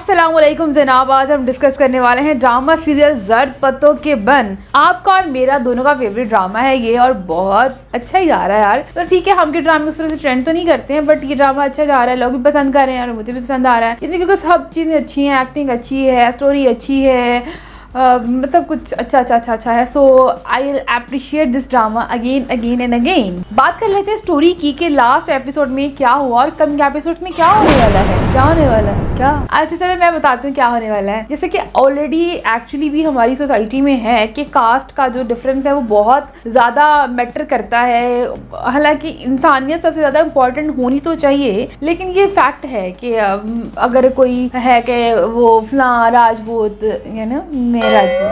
अस्सलामुअलैकुम जनाब, आज हम डिस्कस करने वाले हैं ड्रामा सीरियल जर्द पत्तों के बन। आपका और मेरा दोनों का फेवरेट ड्रामा है ये, और बहुत अच्छा ही जा रहा है यार। तो ठीक है, हम के ड्रामे उस तरह से ट्रेंड तो नहीं करते हैं, बट ये ड्रामा अच्छा जा रहा है, लोग भी पसंद कर रहे हैं और मुझे भी पसंद आ रहा है इसमें, क्योंकि सब चीज़ें अच्छी हैं, एक्टिंग अच्छी है, स्टोरी अच्छी है, मतलब कुछ अच्छा है। So I will appreciate this drama again and again. बात कर लेते हैं स्टोरी की कि लास्ट एपिसोड में क्या हुआ और कम एपिसोड में क्या होने वाला है। क्या अच्छा चलो मैं बताती हूँ क्या होने वाला है। जैसे कि ऑलरेडी एक्चुअली भी हमारी सोसाइटी में है कि कास्ट का जो डिफरेंस है वो बहुत ज़्यादा मैटर करता है। हालांकि इंसानियत सबसे ज़्यादा इम्पोर्टेंट होनी तो चाहिए, लेकिन ये फैक्ट है कि अगर कोई है कि वो फलां राजपूत मैं राजपूत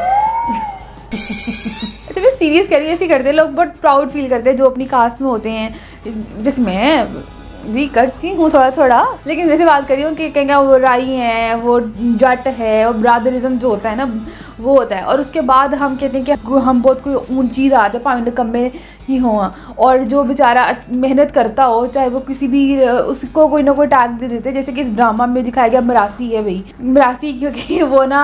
अच्छा मैं सीरियस करिए, ऐसे करते हैं लोग, बहुत प्राउड फील करते हैं जो अपनी कास्ट में होते हैं, जिसमें भी करती हूँ थोड़ा, लेकिन वैसे बात करी हूँ कि कहेंगे वो राई है, वो जट है, और ब्रादरिज्म जो होता है ना वो होता है। और उसके बाद हम कहते हैं कि हम बहुत कोई ऊंची जात है, पाँव कम्बे ही हो, और जो बेचारा मेहनत करता हो चाहे वो किसी भी उसको कोई ना कोई टैग दे देते हैं। जैसे कि इस ड्रामा में दिखाया गया मरासी है भाई, मरासी क्योंकि वो ना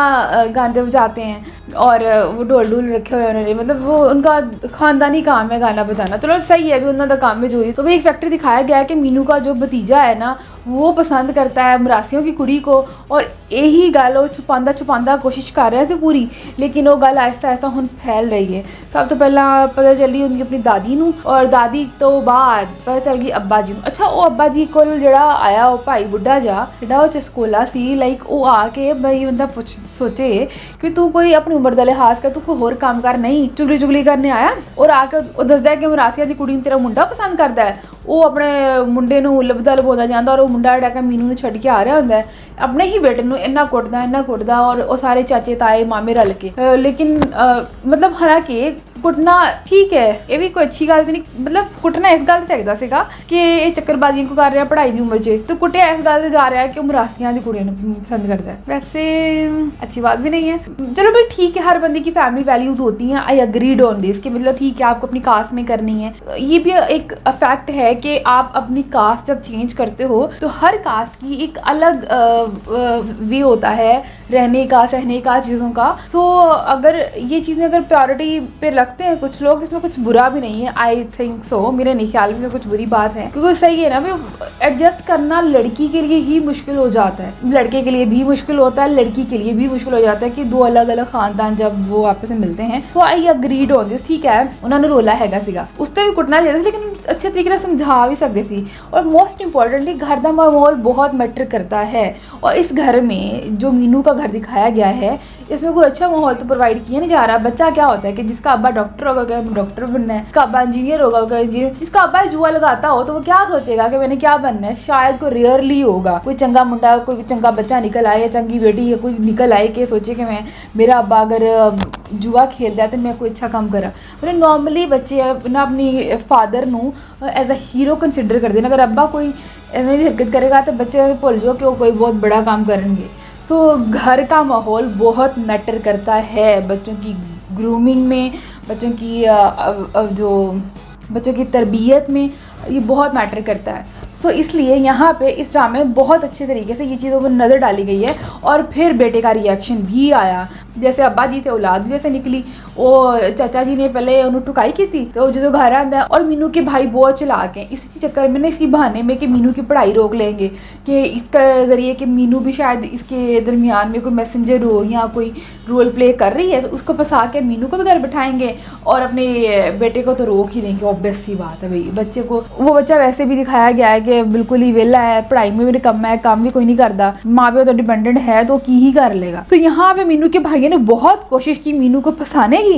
गाने बजाते हैं और वो ढोल रखे हुए उन्होंने, मतलब वो उनका खानदानी काम है गाना बजाना। चलो सही है, अभी उन्होंने काम है जो ही। तो वो एक फैक्टर दिखाया गया है कि मीनू का जो भतीजा है ना वो पसंद करता है मरासियों की कुड़ी को, और यही गल वो छुपांदा कोशिश कर रहा है पूरी, लेकिन वो गल आहिस्ता हुण फैल रही है। सब तो पहला पता चली उनकी अपनी दादी नू, और दादी तो बाद पता चल गई अब्बा जी नू। अच्छा वो अब्बा जी को जड़ा आया वो भाई बुढ़ा जा वो चस्कोला सी, लाइक वो आके भाई बंदा सोचे कि तू कोई अपनी उम्र का लिहाज कर, तू कोई होर काम कर, नहीं चुगली करने आया। और आके वो दसदा है कि मरासिया की कुड़ी तेरा मुंडा पसंद करता है। वो अपने मुंडे ਨੂੰ ਲਬਦਾ ਜਾਂਦਾ, और वो मुंडा ਜਿਹੜਾ ਕਿ मीनू ਨੂੰ ਛੱਡ ਕੇ आ रहा ਹੁੰਦਾ है, अपने ही बेटे ਨੂੰ ਇੰਨਾ ਕੁੱਟਦਾ और वो सारे चाचे ताए मामे रल के। लेकिन मतलब हालांकि कुटना ठीक है, ये भी कोई अच्छी गल नहीं, मतलब कुटना इस गल चाहिए सीगा कि ये चक्करबाजियां को कर रहा पढ़ाई की उम्र च, तो कुटिया इस गल जा रहा है कि मरासियां की कुड़ियां पसंद करता है। वैसे अच्छी बात भी नहीं है। चलो भाई ठीक है, हर बंदे की फैमिली वैल्यूज होती हैं, आई अग्रीड ऑन दिस, कि मतलब ठीक है आपको अपनी कास्ट में करनी है। ये भी एक फैक्ट है कि आप अपनी कास्ट जब चेंज करते हो तो हर कास्ट की एक अलग वे होता है रहने का, सहने का, चीज़ों का। सो अगर ये चीज़ें अगर प्रायोरिटी पे रखते हैं कुछ लोग, जिसमें कुछ बुरा भी नहीं है, आई थिंक सो, मेरे नहीं ख्याल में कुछ बुरी बात है, क्योंकि सही है ना भाई, एडजस्ट करना लड़की के लिए ही मुश्किल हो जाता है, लड़के के लिए भी मुश्किल होता है, लड़की के लिए भी मुश्किल हो जाता है कि दो अलग अलग खानदान जब वो आपस में मिलते हैं। सो आई अग्रीड ऑन दिस, ठीक है उन्होंने रोला हैगा सीगा, उससे भी कुटना चाहिए, लेकिन अच्छे तरीके से समझा भी सकते सी। और मोस्ट इंपॉर्टेंटली घर का माहौल बहुत मैटर करता है, और इस घर में जो मीनू का घर दिखाया गया है इसमें कोई अच्छा माहौल तो प्रोवाइड किया नहीं जा रहा। बच्चा क्या होता है कि जिसका अब्बा डॉक्टर होगा क्या डॉक्टर बनना है, जिसका अब्बा इंजीनियर होगा इंजीनियर, जिसका अब्बा जुआ लगाता हो तो वो क्या सोचेगा कि मैंने क्या बनना है। शायद कोई रेयरली होगा कोई चंगा मुंडा, कोई चंगा बच्चा निकल आए या चंगी बेटी या कोई निकल आए कि सोचे कि मैं मेरा अब्बा अगर जुआ खेलता है तो मैं कोई अच्छा काम करा। मतलब नॉर्मली बच्चे ना अपनी फादर नू एज अ हीरो कंसिडर करते हैं। अगर अब्बा कोई ऐसी हरकत करेगा तो बच्चे भूल जाओ कि वो कोई बहुत बड़ा काम करेंगे। सो घर का माहौल बहुत मैटर करता है बच्चों की ग्रूमिंग में, बच्चों की तरबियत में, ये बहुत मैटर करता है। सो इसलिए यहाँ पे इस ड्रामे में बहुत अच्छे तरीके से ये चीज़ों पर नज़र डाली गई है। और फिर बेटे का रिएक्शन भी आया, जैसे अब्बा जी थे औलाद भी वैसे निकली। वो चाचा जी ने पहले उन्होंने टुकाई की थी, तो जो घर आता है, और मीनू के भाई बहुत चलाक हैं, इसी चक्कर में ना इसी बहाने में कि मीनू की पढ़ाई रोक लेंगे, कि इसका ज़रिए कि मीनू भी शायद इसके दरमियान में कोई मैसेंजर हो या कोई रोल प्ले कर रही है, तो उसको फंसा के मीनू को भी घर बिठाएंगे और अपने बेटे को तो रोक ही देंगे। ऑब्वियस सी बात है भाई, बच्चे को, वो बच्चा वैसे भी दिखाया गया है कि बिल्कुल ही वेला है, पढ़ाई में भी कम है, काम भी कोई नहीं करता, माँ बाप तो डिपेंडेंट है तो की ही कर लेगा। तो यहाँ पे मीनू के भाइयों ने बहुत कोशिश की मीनू को फंसाने की,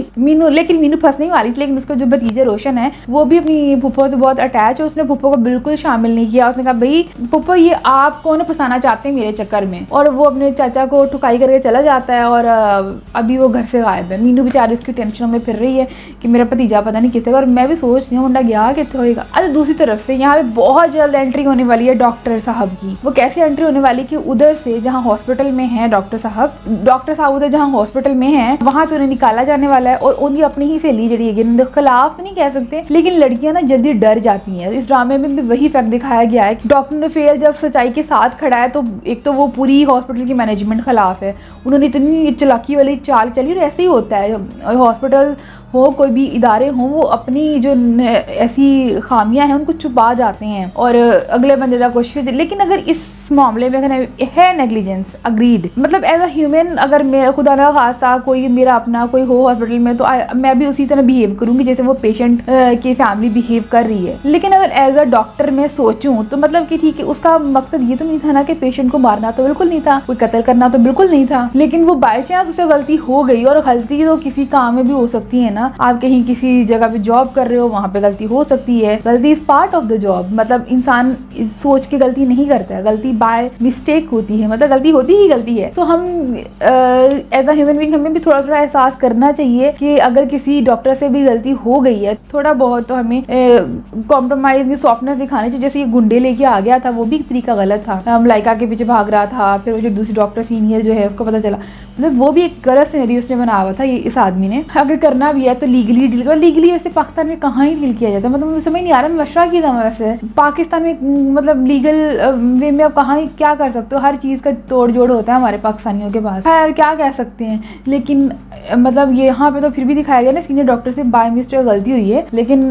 लेकिन मीनू फंसने वाली थी, लेकिन उसका जो भतीजा रोशन है वो भी अपनी फुप्पो से बहुत अटैच है, उसने फुप्पो को बिल्कुल शामिल नहीं किया। उसने कहा भाई फुप्पो ये आप कौन फंसाना चाहते हैं मेरे चक्कर में, और वो अपने चाचा को ठुकाई करके चला जाता है, और अभी वो घर से गायब है। मीनू बेचारी उसकी टेंशन में फिर रही है कि मेरा भतीजा पता नहीं कितने, और मैं भी सोच रही हूँ मुंडा गया कितने होगा। अच्छा दूसरी तरफ से यहाँ पे बहुत जल्द एंट्री होने वाली है डॉक्टर साहब की। वो कैसे एंट्री होने वाली कि उधर से जहाँ हॉस्पिटल में है डॉक्टर साहब उधर जहाँ हॉस्पिटल में है वहाँ से उन्हें निकाला जाने वाला है और उनकी अपनी ही सहेली जड़ी है, उनके खिलाफ तो नहीं कह सकते, लेकिन लड़कियां ना जल्दी डर जाती हैं। इस ड्रामे में भी वही फैक्ट दिखाया गया है कि डॉक्टर नुफेल जब सच्चाई के साथ खड़ा है तो एक तो वो पूरी हॉस्पिटल की मैनेजमेंट खिलाफ है, उन्होंने इतनी चालाकी वाली चाल चली और ऐसे ही होता है हॉस्पिटल हो कोई भी इदारे हों वो अपनी जो ऐसी खामियां हैं उनको छुपा जाते हैं और अगले बंदे का कोशिश। लेकिन अगर इस मामले में है नेग्लिजेंस अग्रीड, मतलब एज अ ह्यूमन अगर मैं खुदा ना खास्ता कोई मेरा अपना कोई हो हॉस्पिटल में तो मैं भी उसी तरह बिहेव करूंगी जैसे वो पेशेंट की फैमिली बिहेव कर रही है। लेकिन अगर एज अ डॉक्टर मैं सोचूं तो मतलब कि ठीक है उसका मकसद ये तो नहीं था ना कि पेशेंट को मारना तो बिल्कुल नहीं था, कोई कत्ल करना तो बिल्कुल नहीं था, लेकिन वो बाय चांस उसे गलती हो गई और गलती तो किसी काम में भी हो सकती है ना। आप कहीं किसी जगह पे जॉब कर रहे हो वहाँ पे गलती हो सकती है, गलती is part of the job, मतलब इंसान सोच के गलती नहीं करता है, गलती बाय मिस्टेक होती है, मतलब गलती होती ही गलती है। तो हम एज अ ह्यूमन बीइंग हमें भी थोड़ा थोड़ा एहसास करना चाहिए कि अगर किसी डॉक्टर से भी गलती हो गई है थोड़ा बहुत तो हमें कॉम्प्रोमाइज में सॉफ्टनेस दिखानी चाहिए। जैसे ये गुंडे लेके आ गया था वो भी तरीका गलत था, मलाइका के पीछे भाग रहा था, फिर वो जो दूसरी डॉक्टर सीनियर जो है उसको पता चला, मतलब वो भी एक गलत सिनेरियो उसने बनाया हुआ था ये इस आदमी ने। अगर करना भी है तो लीगली डील करो, लीगली वैसे पाकिस्तान में कहाँ ही डील किया जाता है, मतलब मुझे समझ नहीं आ रहा, मैं मशवरा किया था वैसे पाकिस्तान में मतलब लीगल वे में आप कहाँ क्या कर सकते हो, हर चीज़ का तोड़ जोड़ होता है हमारे पाकिस्तानियों के पास, खैर क्या कह सकते हैं। लेकिन मतलब ये यहाँ पे तो फिर भी दिखाया गया ना सीनियर डॉक्टर से बाय मिस्टेक गलती हुई है, लेकिन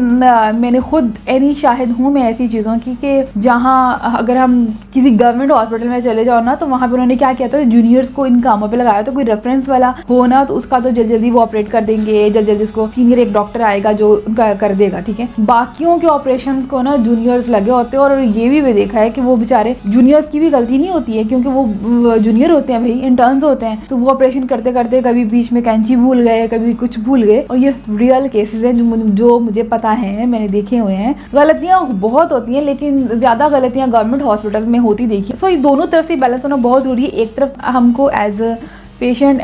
मैंने खुद एनी शाहिद हूँ मैं ऐसी चीज़ों की कि जहाँ अगर हम किसी गवर्नमेंट हॉस्पिटल में चले जाओ ना तो वहाँ पे उन्होंने क्या किया था जूनियर्स को इन कामों पे लगाया, तो कोई रेफरेंस वाला हो ना तो उसका तो जल्दी जल्दी वो ऑपरेट कर देंगे, जल्दी जल्दी उसको सीनियर एक डॉक्टर आएगा जो उनका कर देगा, ठीक है। बाकियों के ऑपरेशन को ना जूनियर्स लगे होते हैं और ये भी देखा है कि वो बेचारे जूनियर्स की भी गलती नहीं होती है क्योंकि वो जूनियर होते हैं भाई, इंटर्न्स होते हैं, तो वो ऑपरेशन करते करते कभी बीच में कैंची भूल गए, कभी कुछ भूल गए, और ये रियल केसेस हैं जो मुझे पता है, मैंने देखे हुए हैं। गलतियां बहुत होती हैं लेकिन ज्यादा गलतियां गवर्नमेंट हॉस्पिटल में होती देखी। सो ये दोनों तरफ से बैलेंस होना बहुत जरूरी है। एक तरफ हमको एज अ पेशेंट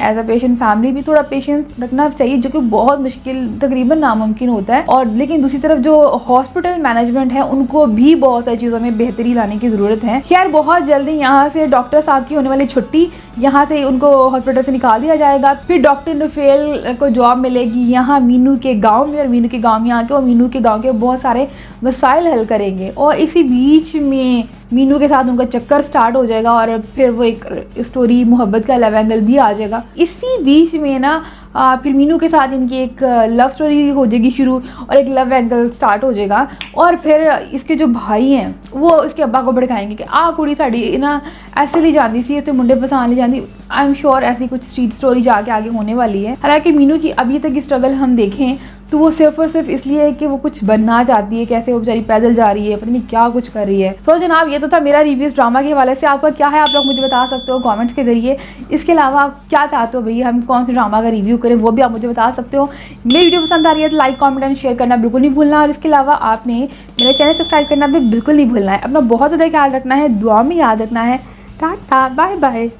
फैमिली भी थोड़ा पेशेंस रखना चाहिए जो कि बहुत मुश्किल तकरीबन नामुमकिन होता है, और लेकिन दूसरी तरफ जो हॉस्पिटल मैनेजमेंट है उनको भी बहुत सारी चीज़ों में बेहतरी लाने की ज़रूरत है। खैर बहुत जल्दी यहाँ से डॉक्टर साहब की होने वाली छुट्टी, यहाँ से उनको हॉस्पिटल से निकाल दिया जाएगा, फिर डॉक्टर नुफेल को जॉब मिलेगी यहाँ मीनू के गाँव में, और मीनू के गाँव में आके और मीनू के गाँव के बहुत सारे मसाइल हल करेंगे, और इसी बीच में मीनू के साथ उनका चक्कर स्टार्ट हो जाएगा और फिर वो एक स्टोरी मोहब्बत का लव एंगल भी आ जाएगा। इसी बीच में ना फिर मीनू के साथ इनकी एक लव स्टोरी हो जाएगी शुरू और एक लव एंगल स्टार्ट हो जाएगा, और फिर इसके जो भाई हैं वो इसके अब्बा को भड़काएंगे कि आ कुड़ी साड़ी ना ऐसे ली जाती सी तो मुंडे पसंद ली जाती। आई एम श्योर ऐसी कुछ स्ट्रीट स्टोरी जाके आगे होने वाली है। हालांकि मीनू की अभी तक की स्ट्रगल हम देखें तो वो सिर्फ और सिर्फ इसलिए है कि वो कुछ बनना चाहती है, कैसे वो बेचारी पैदल जा रही है, पता नहीं क्या कुछ कर रही है। सो जनाब ये तो था मेरा रिव्यूज ड्रामा के हवाले से, आपका क्या है आप लोग मुझे बता सकते हो कमेंट्स के जरिए। इसके अलावा आप क्या चाहते हो भाई हम कौन से ड्रामा का रिव्यू करें वो भी आप मुझे बता सकते हो। मेरी वीडियो पसंद आ रही है तो लाइक कॉमेंट एंड शेयर करना बिल्कुल नहीं भूलना, और इसके अलावा आपने मेरे चैनल सब्सक्राइब करना भी बिल्कुल नहीं भूलना है। अपना बहुत ज़्यादा ख्याल रखना है, दुआ में याद रखना है। Tata bye bye.